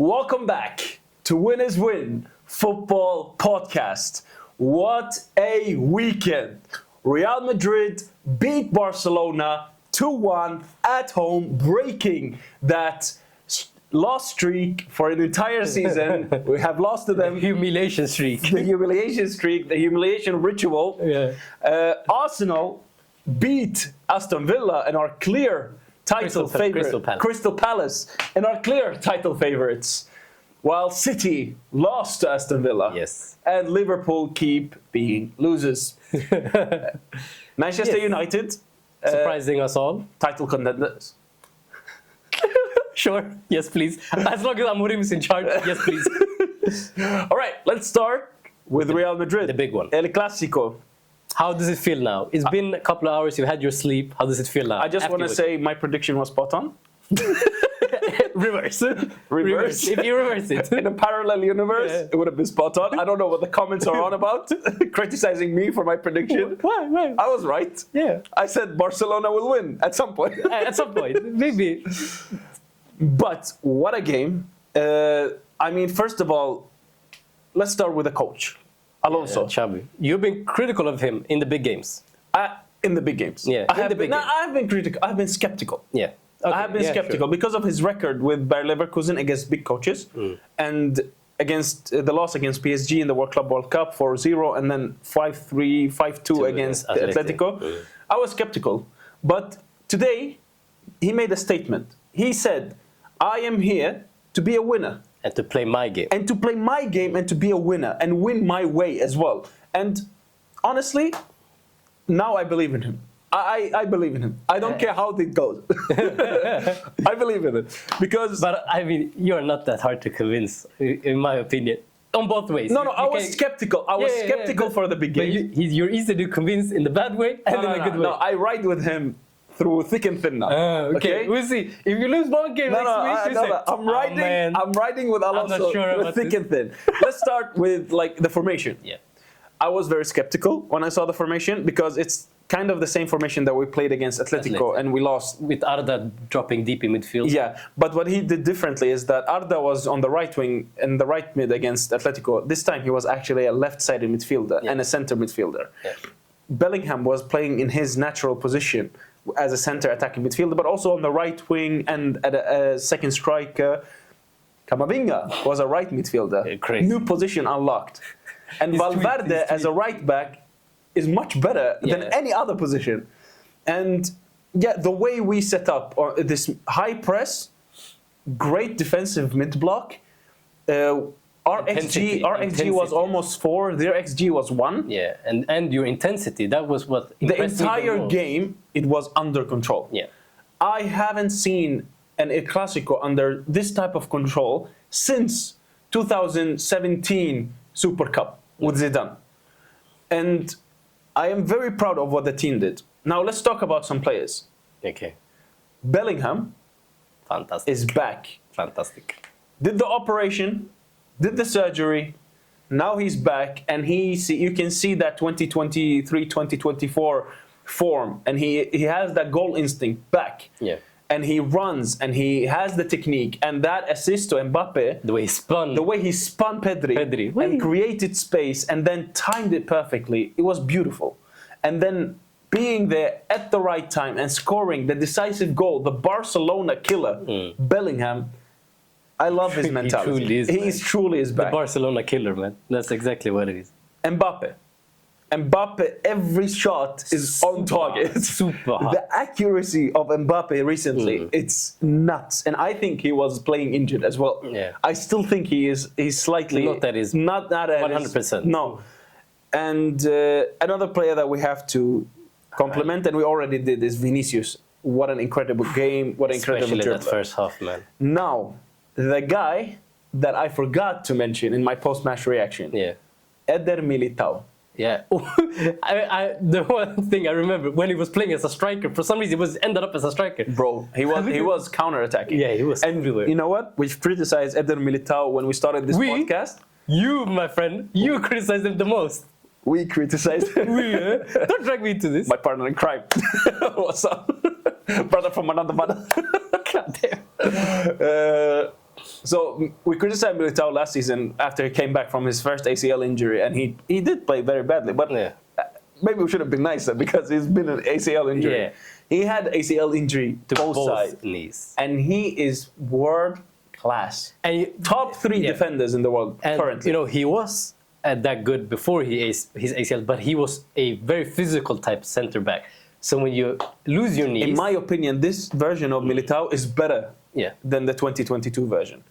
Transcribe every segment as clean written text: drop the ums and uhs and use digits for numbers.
Welcome back to Win is Win Football Podcast. What a weekend! Real Madrid beat Barcelona 2-1 at home, breaking that loss streak for an entire season. We have lost to them. Humiliation streak. The humiliation streak, the humiliation ritual. Yeah. Arsenal beat Aston Villa and our clear title favorite, Crystal Palace, and our clear title favorites. While City lost to Aston Villa. Yes. And Liverpool keep being losers. Manchester United. Surprising us all. Title contenders. Sure. Yes, please. As long as Amorim is in charge, yes, please. All right, let's start with Real Madrid. The big one. El Clásico. How does it feel now? It's been a couple of hours. You've had your sleep. How does it feel now? I just want to say my prediction was spot on. Reverse. Reverse. If you reverse it. In a parallel universe, it would have been spot on. I don't know what the comments are on about, criticizing me for my prediction. Why? I was right. Yeah. I said Barcelona will win at some point. At some point, maybe. But what a game. I mean, first of all, let's start with the coach, Alonso. Xabi. You've been critical of him in the big games. In the big games. Yeah. I have been critical. I've been skeptical. Yeah. Okay. I have been skeptical because of his record with Bayer Leverkusen against big coaches and against the loss against PSG in the World Club World Cup 4-0 and then 5-3, 5-2 against Atletico. I was skeptical. But today, he made a statement. He said, I am here to be a winner. And to play my game. And to play my game and to be a winner and win my way as well. And honestly, now I believe in him. I believe in him. I don't care how it goes. I believe in it. Because... But, I mean, you're not that hard to convince, in my opinion. On both ways. No, I was skeptical. I was skeptical for the beginning. But you're easy to convince in the bad way and in a good way. No, I ride with him through thick and thin now. Okay, we'll see. If you lose one game next week, I'm riding with Alonso through thick and thin. Let's start with the formation. Yeah. I was very skeptical when I saw the formation because it's kind of the same formation that we played against Atletico and we lost. With Arda dropping deep in midfield. Yeah, but what he did differently is that Arda was on the right wing and the right mid against Atletico. This time he was actually a left-sided midfielder and a center midfielder. Yeah. Bellingham was playing in his natural position as a center attacking midfielder, but also on the right wing and at a second striker. Camavinga was a right midfielder. Crazy. New position unlocked. And Valverde as a right back is much better than any other position. And the way we set up this high press, great defensive mid block. Our XG was almost 4. Their XG was 1. Yeah, and your intensity, that was what impressed the entire me game, it was under control. Yeah, I haven't seen an El Clásico under this type of control since 2017 Super Cup with Zidane. And I am very proud of what the team did. Now let's talk about some players. Okay. Bellingham is back. Fantastic. Did the operation, did the surgery, now he's back and you can see that 2023-2024 form and he has that goal instinct back. Yeah. And he runs and he has the technique and that assist to Mbappe. The way he spun Pedri. And created space and then timed it perfectly. It was beautiful. And then being there at the right time and scoring the decisive goal, the Barcelona killer, Bellingham. I love his mentality. He truly is back. The Barcelona killer, man. That's exactly what it is. Mbappe, every shot is on target. Super hot. The accuracy of Mbappe recently, it's nuts. And I think he was playing injured as well. Yeah. I still think he's slightly... Not that is 100%. No. And another player that we have to compliment, and we already did, is Vinícius. What an incredible game. What an incredible dribbler. Especially that first half, man. Now, the guy that I forgot to mention in my post-match reaction. Yeah. Eder Militão. Yeah. The one thing I remember when he was playing as a striker, for some reason he ended up as a striker. Bro, he was counter-attacking. Yeah, he was everywhere. You know what? We've criticized Eder Militão when we started this podcast. You, my friend, you criticized him the most. We criticized him. Don't drag me into this. My partner in crime. What's up? Brother from another mother. God damn. So we criticized Militão last season after he came back from his first ACL injury, and he did play very badly. But maybe we should have been nicer because he's been an ACL injury. Yeah. He had ACL injury to both sides, knees, and he is world class. and Top 3 defenders in the world and, currently. You know, he was that good before his ACL, but he was a very physical type center back. So when you lose your knees, In my opinion, this version of Militão is better yeah, than the 2022 version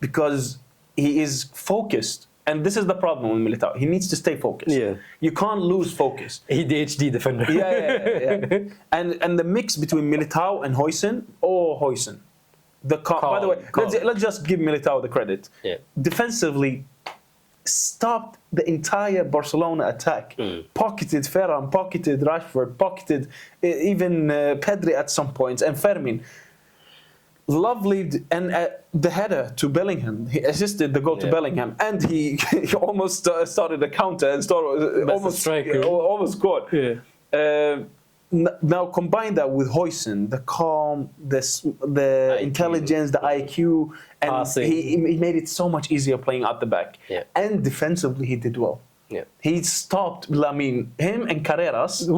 because he is focused. And this is the problem with Militão. He needs to stay focused. Yeah. You can't lose focus. ADHD defender. Yeah. And the mix between Militão and Huijsen, by the way, calm. let's just give Militão the credit. Yeah. Defensively, stopped the entire Barcelona attack. Pocketed Ferran, pocketed Rashford, pocketed even Pedri at some points, and Fermin. Lovely, and the header to Bellingham. He assisted the goal to Bellingham, and he almost started a counter and almost scored. Yeah. Now combine that with Huijsen, the calm, the intelligence, the IQ, and he made it so much easier playing out the back. Yeah. And defensively, he did well. Yeah. He stopped Lamine. Him and Carreras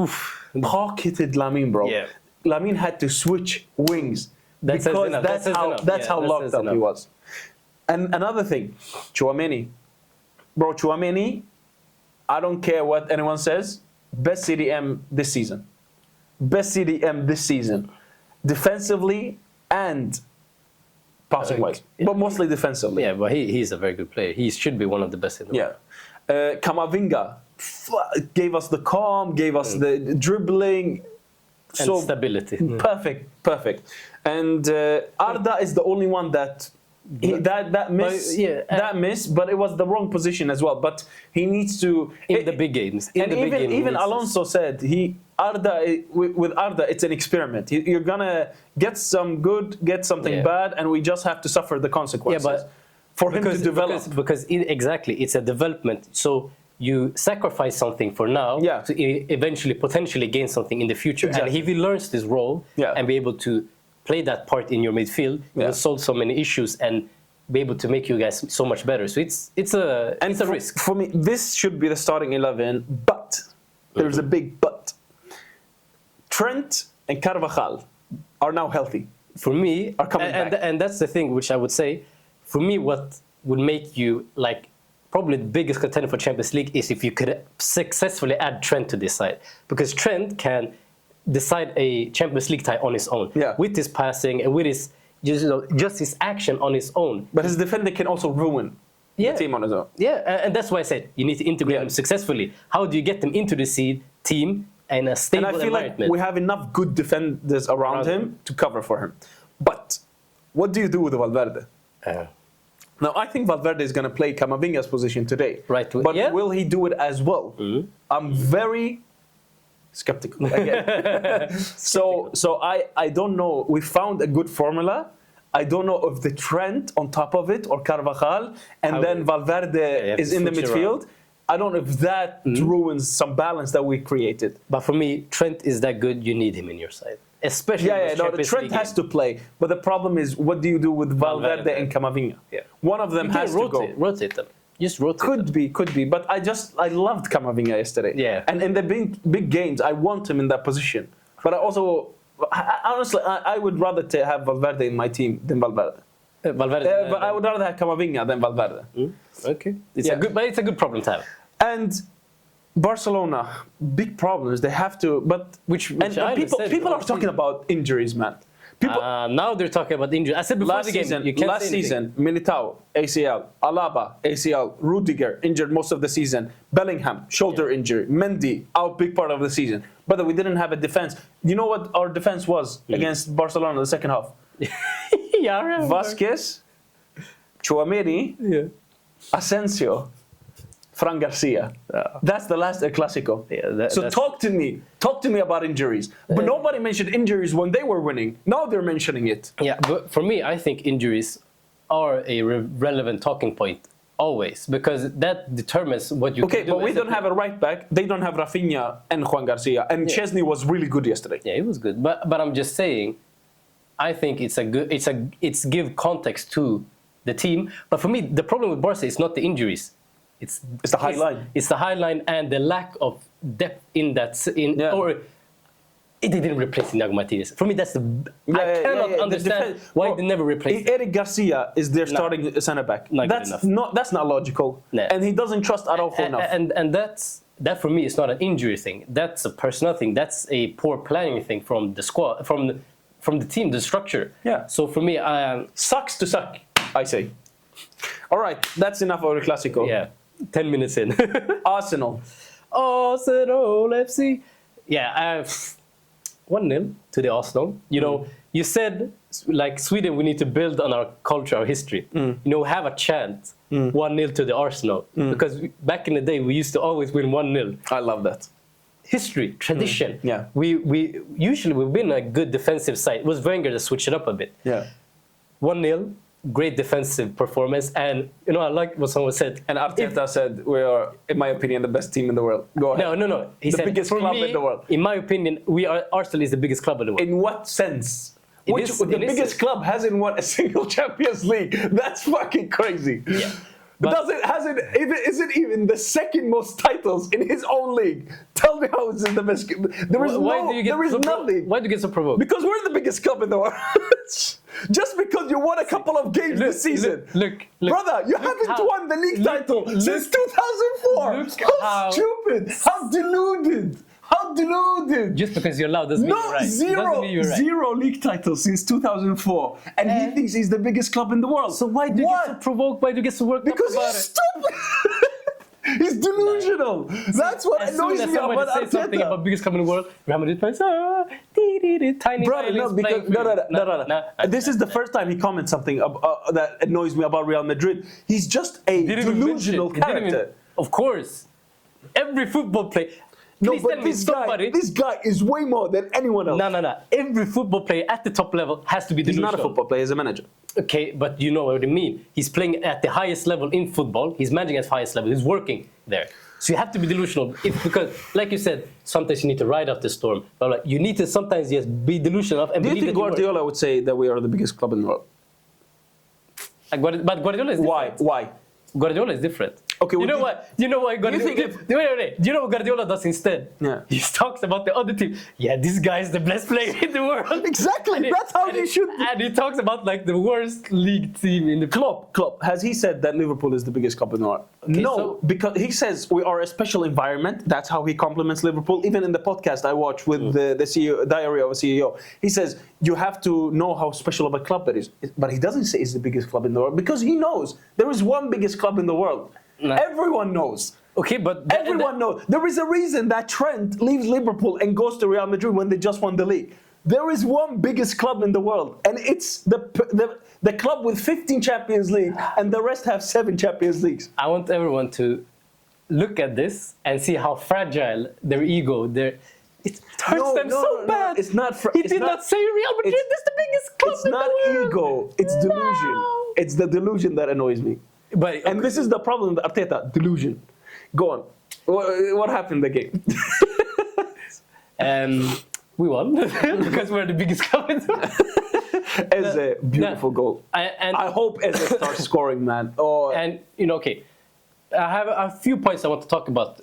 pocketed Lamine, bro. Yeah. Lamine had to switch wings. That says Because enough. that's how That locked says up he enough. was. And another thing, Tchouaméni. Bro, Tchouaméni, I don't care what anyone says, best CDM this season. Best CDM this season. Defensively and passing-wise. But mostly defensively. Yeah, but he's a very good player. He should be one of the best in the world. Camavinga gave us the calm, gave us the dribbling. And stability. Perfect. And Arda is the only one that missed, but it was the wrong position as well. But he needs to In the big games. Even Alonso said with Arda it's an experiment. You're gonna get some good, get something bad, and we just have to suffer the consequences. Yeah, but for him to develop, because it's a development. So you sacrifice something for now to eventually potentially gain something in the future. Exactly. And if he learns this role and be able to play that part in your midfield, it will solve so many issues and be able to make you guys so much better. So it's a risk. For me, this should be the starting 11, but there's a big but. Trent and Carvajal are now healthy. For me, are coming back. And that's the thing which I would say, for me, what would make you like probably the biggest contender for Champions League is if you could successfully add Trent to this side. Because Trent can decide a Champions League tie on his own. With his passing and with his just his action on his own. But his defender can also ruin the team on his own. Yeah, and that's why I said you need to integrate them successfully. How do you get them into the team and a stable environment? And I feel like we have enough good defenders around him to cover for him. But what do you do with Valverde? Now, I think Valverde is going to play Camavinga's position today. Right. But will he do it as well? I'm very skeptical again. So I don't know. We found a good formula. I don't know if the Trent on top of it or Carvajal and then Valverde is in the midfield. I don't know if that ruins some balance that we created. But for me, Trent is that good. You need him in your side. Especially the Trent has to play. But the problem is, what do you do with Valverde and Camavinga? One of them has to go. Rotate them. Just rotate them. Could be. But I loved Camavinga yesterday. Yeah. And in the big games, I want him in that position. But honestly, I would rather have Valverde in my team than Valverde. But I would rather have Camavinga than Valverde. Okay. But it's a good problem to have. And Barcelona, big problems. They have to, but people are talking about injuries, man. Now they're talking about injuries. I said before the game, last season, Militão, ACL, Alaba, ACL, Rudiger, injured most of the season, Bellingham, shoulder injury, Mendy, out big part of the season. But we didn't have a defense. You know what our defense was against Barcelona in the second half? I remember. Vasquez, Tchouaméni, Asensio, Fran Garcia. That's the last Clásico. So talk to me about injuries. But nobody mentioned injuries when they were winning. Now they're mentioning it. Yeah, but for me, I think injuries are a relevant talking point always, because that determines what you can do. Okay, but we don't have a right back. They don't have Rafinha and Juan Garcia. And Chesney was really good yesterday. Yeah, he was good. But I'm just saying, I think it's give context to the team. But for me, the problem with Barca is not the injuries. It's the high line. It's the high line and the lack of depth in that. Or they didn't replace Inigo Martinez. For me, that's the. I cannot understand why they never replaced. Eric Garcia is their starting centre back. That's not logical. No. And he doesn't trust Araujo enough. And that for me is not an injury thing. That's a personal thing. That's a poor planning thing from the squad, from the team, the structure. Yeah. So for me, sucks to suck, I say. All right, that's enough of the Clásico. Yeah. 10 minutes in. Arsenal FC. Yeah, 1-0 to the Arsenal. You know, you said, like Sweden, we need to build on our culture, our history. You know, have a chant, 1-0 to the Arsenal. Because back in the day, we used to always win 1-0. I love that. History, tradition. Yeah. We usually, we've been a good defensive side. It was Wenger to switch it up a bit. Yeah. 1-0. Great defensive performance, and you know I like what someone said. And Arteta said we are, in my opinion, the best team in the world. Go ahead. No. He the said biggest club in the world. In my opinion, Arsenal is the biggest club in the world. In what sense? The biggest club hasn't won a single Champions League. That's fucking crazy. Yeah. But isn't even the second most titles in his own league? Tell me how is it the best? There is nothing. Why do you get so provoked? Because we're the biggest club in the world. Just because you won a couple of games this season. Look, brother, you haven't won the league title since 2004. How stupid! How deluded! How deluded! Just because you're loud doesn't mean you're right. Zero league titles since 2004, and he thinks he's the biggest club in the world. So why do you get so provoked? Why do you get so worked up about it? Because he's stupid. He's delusional. That's what annoys me about Arteta. Something about biggest club in the world. Real Madrid fans, tiny. Brother, no. This is the first time he comments something that annoys me about Real Madrid. He's just a delusional character. Of course, every football player. No, but this guy is way more than anyone else. No. Every football player at the top level has to be delusional. He's not a football player, he's a manager. Okay, but you know what I mean. He's playing at the highest level in football. He's managing at the highest level. He's working there. So you have to be delusional. Because, like you said, sometimes you need to ride out the storm. But you need to sometimes just be delusional enough and believe that you Guardiola would say that we are the biggest club in the world? But Guardiola is different. Why? Guardiola is different. Okay, you know what? Do you know what Guardiola does instead? Yeah. He talks about the other team. Yeah, this guy is the best player in the world. Exactly. That's how he should. And he talks about like the worst league team in the Klopp. Has he said that Liverpool is the biggest club in the world? Okay, no, because he says we are a special environment. That's how he compliments Liverpool. Even in the podcast I watched with the CEO, Diary of a CEO, he says you have to know how special of a club it is. But he doesn't say it's the biggest club in the world because he knows there is one biggest club in the world. No. Everyone knows. Okay, but everyone knows. There is a reason that Trent leaves Liverpool and goes to Real Madrid when they just won the league. There is one biggest club in the world, and it's the club with 15 Champions League, and the rest have 7 Champions Leagues. I want everyone to look at this and see how fragile their ego, it hurts them so bad. It's not. He did not say Real Madrid is the biggest club in the world. It's not ego. It's delusion. It's the delusion that annoys me. And this is the problem with Arteta, delusion. Go on. What happened in the game? We won because we're the biggest club in the world. Eze, beautiful goal. I hope Eze starts scoring, man. And, okay, I have a few points I want to talk about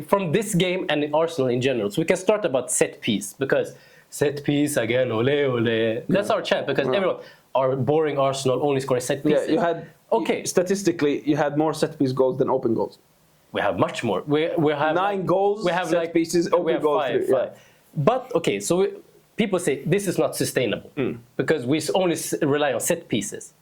from this game and in Arsenal in general. So we can start about set piece, because set piece again, ole, ole. That's our chant, because everyone, our boring Arsenal only scoring set pieces. Yeah, you had... Okay, statistically, you had more set piece goals than open goals. We have much more. We have 9 goals. We have set pieces. Open goals. 5. Yeah. But okay, so people say this is not sustainable because we only rely on set pieces.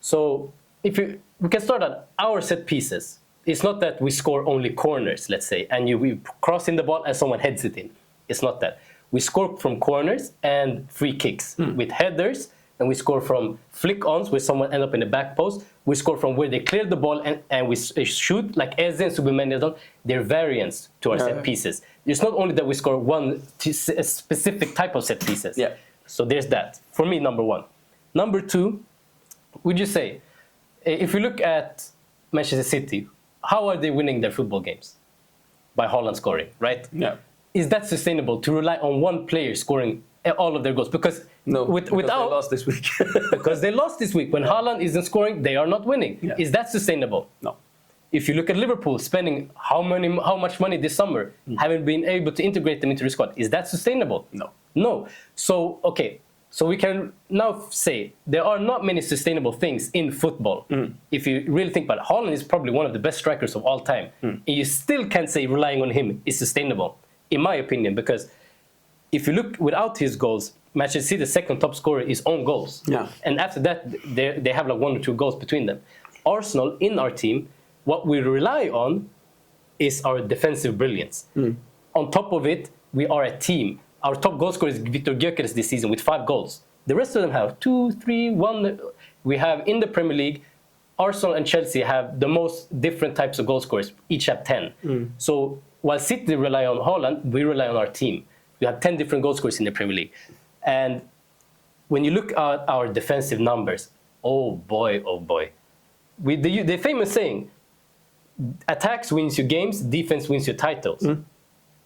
So we can start on our set pieces. It's not that we score only corners, let's say, and we cross in the ball and someone heads it in. It's not that. We score from corners and free kicks with headers. And we score from flick-ons where someone ends up in the back post. We score from where they clear the ball and we shoot, like Eze and Subimani. They're variants to our set pieces. It's not only that we score a specific type of set pieces. Yeah. So there's that. For me, number 1. Number 2, would you say, if you look at Manchester City, how are they winning their football games? By Haaland scoring, right? Yeah. Is that sustainable to rely on one player scoring all of their goals because because without they lost this week. because they lost this week. When Haaland isn't scoring, they are not winning. Yeah. Is that sustainable? No. If you look at Liverpool spending how much money this summer, haven't been able to integrate them into the squad, is that sustainable? No. No. So so we can now say there are not many sustainable things in football. If you really think about it, Haaland is probably one of the best strikers of all time. And you still can't say relying on him is sustainable, in my opinion, because if you look without his goals, Manchester City, the second top scorer is own goals. Yeah. And after that, they have like 1 or 2 goals between them. Arsenal, in our team, what we rely on is our defensive brilliance. On top of it, we are a team. Our top goal scorer is Victor Gyökeres this season with 5 goals. The rest of them have 2, 3, 1. We have in the Premier League, Arsenal and Chelsea have the most different types of goal scorers. Each have 10. So while City rely on Haaland, we rely on our team. We have 10 different goal scorers in the Premier League. And when you look at our defensive numbers, oh boy. The famous saying, attacks wins you games, defense wins you titles.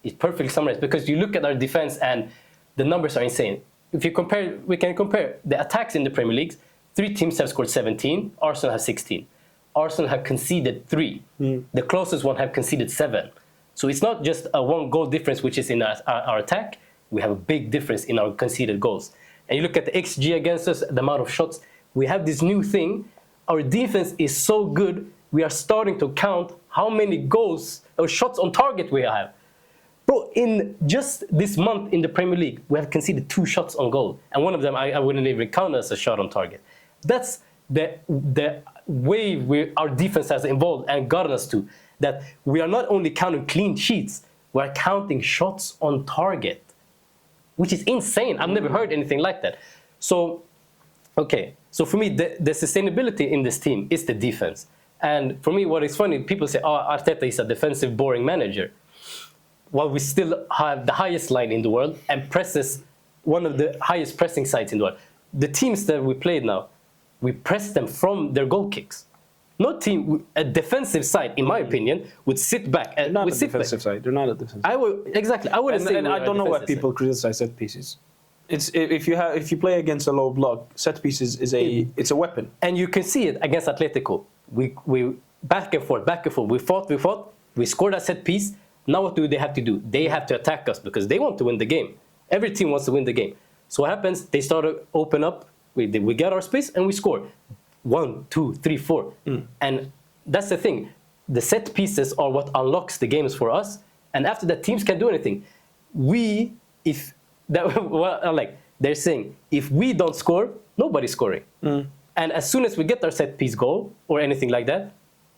It's perfectly summarized because you look at our defense and the numbers are insane. If you compare, we can compare the attacks in the Premier League. 3 teams have scored 17, Arsenal have 16. Arsenal have conceded 3. The closest one have conceded 7. So it's not just a 1 goal difference which is in our attack. We have a big difference in our conceded goals. And you look at the XG against us, the amount of shots. We have this new thing. Our defense is so good, we are starting to count how many goals or shots on target we have. Bro, in just this month in the Premier League, we have conceded 2 shots on goal. And one of them I wouldn't even count as a shot on target. That's the way our defense has evolved and gotten us to. That we are not only counting clean sheets, we are counting shots on target. Which is insane. I've never heard anything like that. So for me, the sustainability in this team is the defense. And for me, what is funny, people say, oh, Arteta is a defensive, boring manager. While we still have the highest line in the world and presses one of the highest pressing sides in the world. The teams that we played now, we press them from their goal kicks. No team, a defensive side, in my opinion, would sit back. They're not a defensive side. They're not a defensive side. Exactly. I wouldn't say. And I don't know why people criticize set pieces. It's if you play against a low block, set pieces is a weapon. And you can see it against Atletico. We back and forth. We fought. We scored a set piece. Now what do they have to do? They have to attack us because they want to win the game. Every team wants to win the game. So what happens? They start to open up. We get our space and we score. 1, 2, 3, 4. And that's the thing. The set pieces are what unlocks the games for us. And after that, teams can't do anything. They're saying, if we don't score, nobody's scoring. And as soon as we get our set piece goal or anything like that,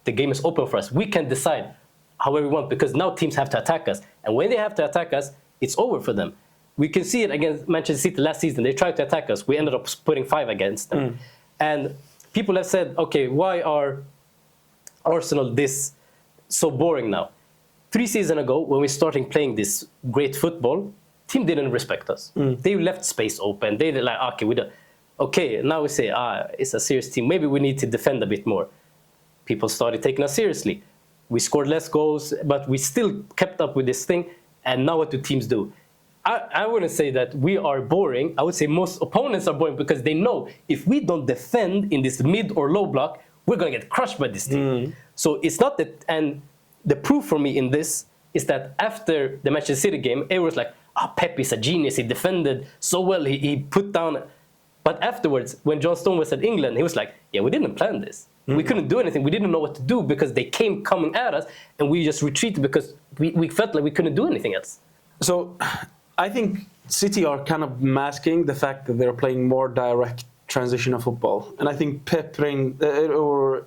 the game is open for us. We can decide however we want because now teams have to attack us. And when they have to attack us, it's over for them. We can see it against Manchester City last season. They tried to attack us. We ended up putting 5 against them. And people have said, okay, why are Arsenal this so boring now? 3 seasons ago, when we started playing this great football, team didn't respect us. They left space open. They did like, okay, we don't. Okay, now we say, it's a serious team. Maybe we need to defend a bit more. People started taking us seriously. We scored less goals, but we still kept up with this thing. And now what do teams do? I wouldn't say that we are boring. I would say most opponents are boring because they know if we don't defend in this mid or low block, we're going to get crushed by this team. So it's not that. And the proof for me in this is that after the Manchester City game, everyone was like, Pep is a genius. He defended so well. He put down. But afterwards, when John Stone was at England, he was like, yeah, we didn't plan this. We couldn't do anything. We didn't know what to do because they came coming at us and we just retreated because we felt like we couldn't do anything else. So I think City are kind of masking the fact that they're playing more direct transitional football. And I think Pep Linders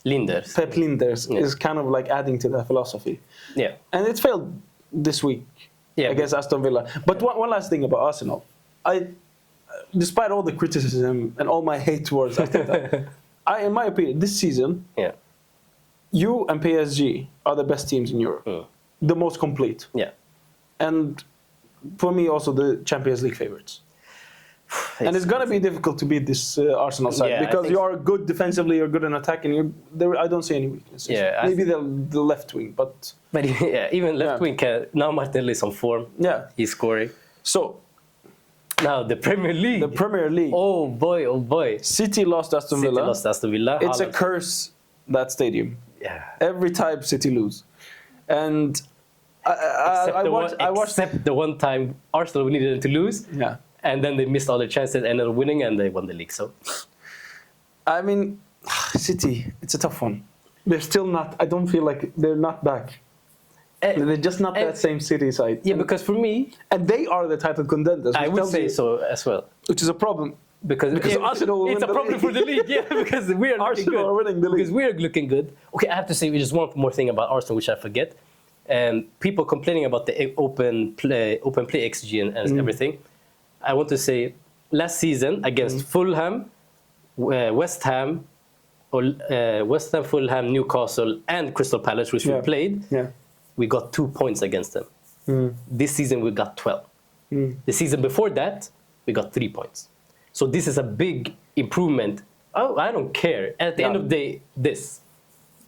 is kind of like adding to that philosophy. Yeah. And it failed this week against Aston Villa. But one last thing about Arsenal. Despite all the criticism and all my hate towards Arteta, in my opinion, this season, you and PSG are the best teams in Europe. The most complete. Yeah. And for me, also the Champions League favorites. And it's going to be difficult to beat this Arsenal side because you are good defensively, you're good in attacking. I don't see any weaknesses. Yeah, maybe the left wing, but even left wing can. Now Martinelli is on form. Yeah, he's scoring. So Now the Premier League. The Premier League. Oh boy, oh boy. City lost Aston City Villa. lost Aston Villa. It's a Haaland. curse, that stadium. Yeah. Every time City lose. And I watched. Except the one time Arsenal needed them to lose. Yeah. And then they missed all their chances, ended up winning, and they won the league. So, I mean, City, it's a tough one. They're still not, I don't feel like they're not back. They're just not that same City side. Yeah, because for me, And they are the title contenders. I which would tells say you- so as well. Which is a problem. Because Arsenal will it's win a the problem league. for the league, yeah, because we are looking Arsenal good. are winning the league. Because we are looking good. Okay, I have to say just one more thing about Arsenal, which I forget. And people complaining about the open play XG and everything. I want to say, last season against Fulham, West Ham, Fulham, Newcastle, and Crystal Palace, which we played, we got 2 points against them. This season we got 12. The season before that, we got 3 points. So this is a big improvement. Oh, I don't care. At the end of the day,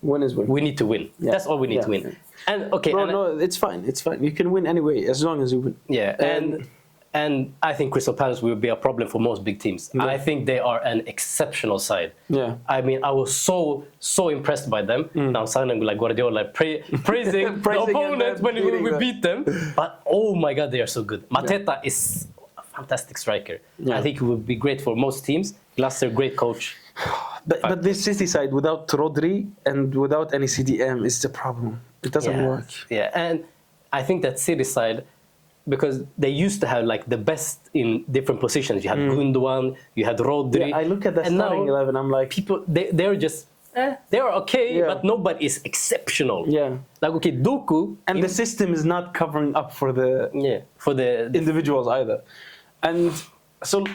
Win is win. we need to win. Yeah. That's all we need to win. Yeah. And okay, Bro, and no, it's fine. It's fine. You can win anyway, as long as you win. yeah, and I think Crystal Palace will be a problem for most big teams. Yeah. I think they are an exceptional side. Yeah. I mean, I was so impressed by them. Now I'm sounding like Guardiola, praising the opponent when we beat them. But oh my God, they are so good. Mateta is a fantastic striker. Yeah. I think he would be great for most teams. Glasser, great coach. But this City side, without Rodri and without any CDM, is the problem. It doesn't work. Yeah, and I think that City side, because they used to have like the best in different positions. You had Gundogan, you had Rodri. Yeah, I look at the and starting now 11, I'm like... people, they're just, they're okay, Yeah. but nobody is exceptional. Yeah. Like, okay, Doku. And the system is not covering up for the for the individuals either. And so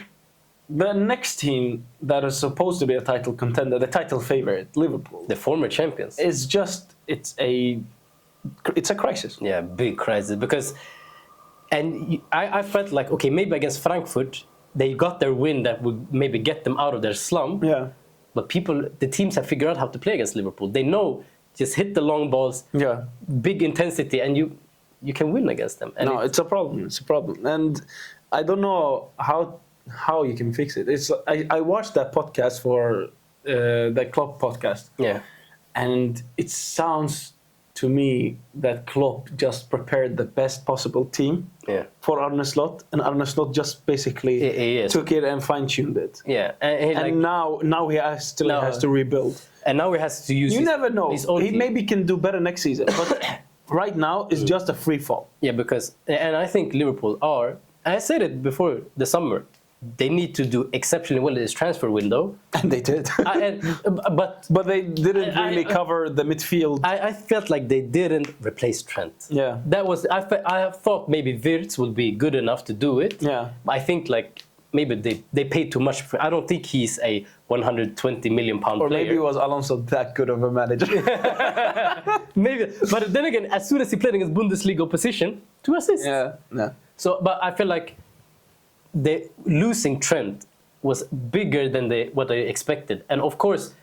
the next team that is supposed to be a title contender, the title favorite, Liverpool, the former champions. is just, it's a crisis. Yeah, big crisis. Because, and I felt like, okay, maybe against Frankfurt, they got their win that would maybe get them out of their slump. Yeah. But the teams have figured out how to play against Liverpool. They know, just hit the long balls, Yeah. big intensity, and you can win against them. And No, it's a problem. It's a problem. And I don't know how you can fix it. I watched that podcast for the Klopp podcast. yeah. And it sounds to me that Klopp just prepared the best possible team for Arne Slot, and Arne Slot just basically took it and fine-tuned it. Yeah, and now he still has to rebuild. And now he has to use. You never know. He team. maybe can do better next season, but right now it's just a free fall. Yeah, because I think Liverpool are. I said it before the summer. They need to do exceptionally well in this transfer window. And they did. But they didn't really cover the midfield. I felt like they didn't replace Trent. Yeah. That was I thought maybe Wirtz would be good enough to do it. Yeah. But I think like maybe they paid too much for. I don't think he's a 120 million pound Or player. maybe was Alonso that good of a manager? Maybe. But then again, as soon as he played against Bundesliga opposition, 2 assists. Yeah. So, but I feel like the losing Trent was bigger than what they expected. And of course,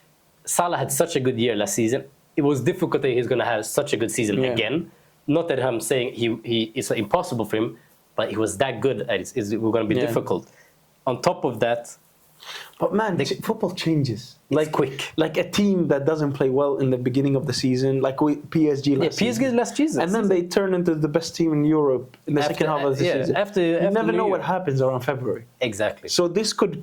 Salah had such a good year last season. It was difficult that he's going to have such a good season again. Not that I'm saying it's impossible for him, but he was that good. It's going to be difficult. On top of that, but man, football changes. Like quick. Like a team that doesn't play well in the beginning of the season, like PSG last season. PSG last season. And then they turn into the best team in Europe in the second half of the season. You never know what happens around February. Exactly. So this could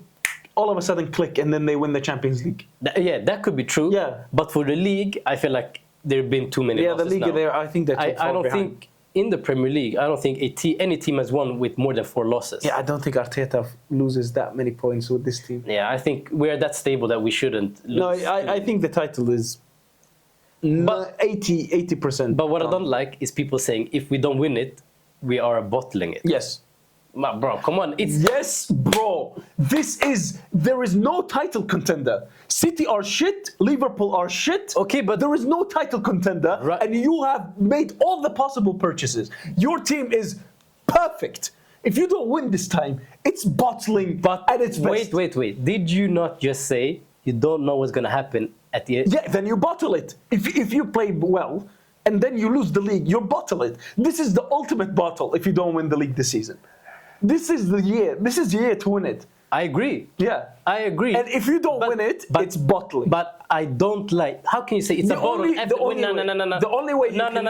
all of a sudden click and then they win the Champions League. That could be true. Yeah. But for the league, I feel like there have been too many losses the league now. I think they're too far I don't behind. think in the Premier League, I don't think any team has won with more than 4 losses. Yeah, I don't think Arteta loses that many points with this team. Yeah, I think we're that stable that we shouldn't lose. No, I think the title is 80%. But what I don't like is people saying if we don't win it, we are bottling it. Yes. Bro, come on. Yes, bro. There is no title contender. City are shit, Liverpool are shit. Okay, but there is no title contender, right. And you have made all the possible purchases. Your team is perfect. If you don't win this time, it's bottling at its best. Wait. Did you not just say you don't know what's going to happen at the end? Yeah, then you bottle it. If you play well and then you lose the league, you bottle it. This is the ultimate bottle if you don't win the league this season. This is the year. This is the year to win it. I agree. Yeah. I agree. And if you don't win it, it's bottling. But I don't like. How can you say it's a bottle? The only way you can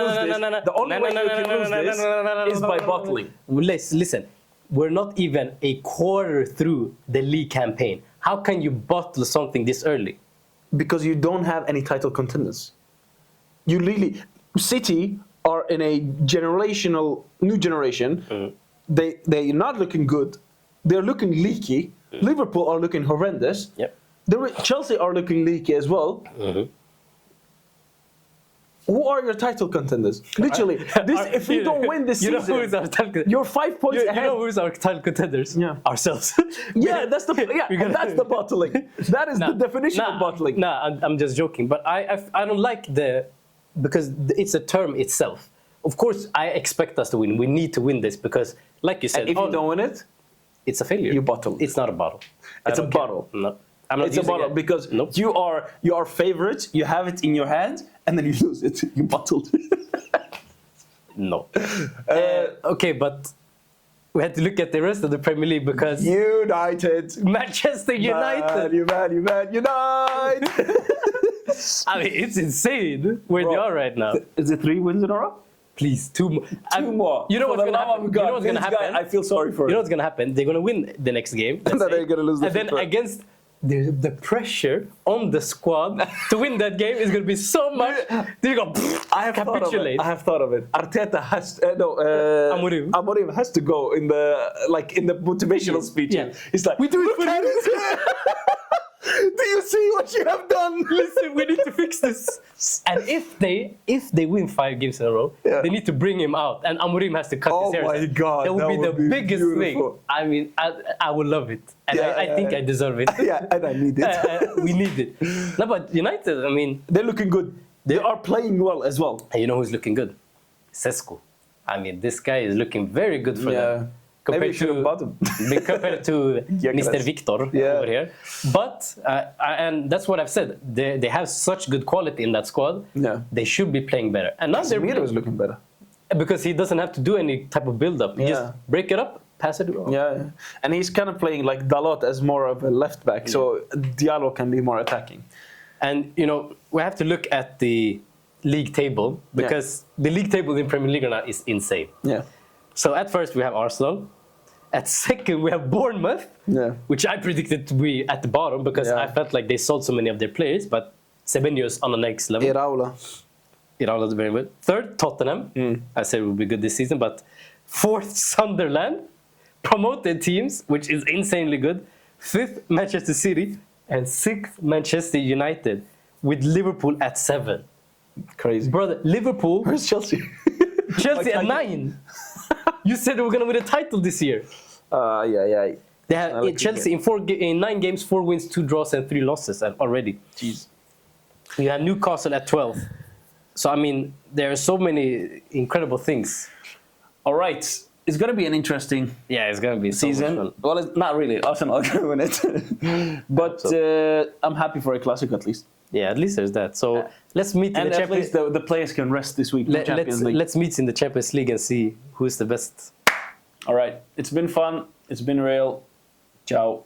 lose this is by bottling. Listen, we're not even a quarter through the league campaign. How can you bottle something this early? Because you don't have any title contenders. You really, City are in a new generation. They're not looking good. They're looking leaky. Liverpool are looking horrendous. Yep. Chelsea are looking leaky as well. Who are your title contenders? Literally, if you don't win this season, who is our title you're 5 points ahead. You know who's our title contenders? Yeah. Ourselves. That's the bottling. That is the definition of bottling. I'm just joking. But I don't like because it's a term itself. Of course, I expect us to win. We need to win this because, like you said, and if you don't win it, it's a failure. You bottle. It's not a bottle. It's a bottle. No. I'm not it's a bottle because you are favorites. You have it in your hand, and then you lose it. You bottled. No. Okay, but we had to look at the rest of the Premier League because United, Manchester United, Man United. I mean, it's insane where they are right now. Is it 3 wins in a row? Please, 2 more. 2 more. You know what's going to happen? You know what's going to happen? I feel sorry for him. You know what's going to happen? They're going to win the next game. And then they're going to lose the And then against the pressure on the squad to win that game is going to be so much. They go capitulate. I have thought of it. Arteta has Amorim has to go in the motivational speech. Yeah. He's like, we do it for you. Do you see what you have done? Listen, we need to fix this. And if they win 5 games in a row, they need to bring him out, and Amorim has to cut his hair. Oh my God, that would be the biggest beautiful thing. I mean, I would love it, and I think I deserve it. Yeah, and I need it. We need it. No, but United, I mean, they're looking good. They are playing well as well. And you know who's looking good? Sesko. I mean, this guy is looking very good for them. Compared to Mr. Victor over here. But, and that's what I've said, they have such good quality in that squad, they should be playing better. And now Casemiro is looking better. Because he doesn't have to do any type of build-up. He just break it up, pass it around. Yeah, and he's kind of playing like Dalot as more of a left back, so Diallo can be more attacking. And, you know, we have to look at the league table, because the league table in Premier League right now is insane. Yeah. So at first we have Arsenal. At second, we have Bournemouth, which I predicted to be at the bottom because I felt like they sold so many of their players, but Semenyo's on the next level. Iraola's very good. Third, Tottenham. I said it would be good this season, but fourth, Sunderland. Promoted teams, which is insanely good. Fifth, Manchester City. And sixth, Manchester United, with Liverpool at 7. Crazy. Brother, Liverpool. Where's Chelsea? Chelsea at 9. You said they were going to win a title this year. They have Chelsea in 9 games, 4 wins, 2 draws, and 3 losses already. Jeez. You have Newcastle at 12. So, I mean, there are so many incredible things. All right. It's going to be an interesting it's going to be season. Well, it's not really. Arsenal are going to win it. But I'm happy for a Clasico at least. Yeah, at least there's that. So let's meet in the Champions League. The players can rest this week. Let's meet in the Champions League and see who's the best. All right. It's been fun. It's been real. Ciao.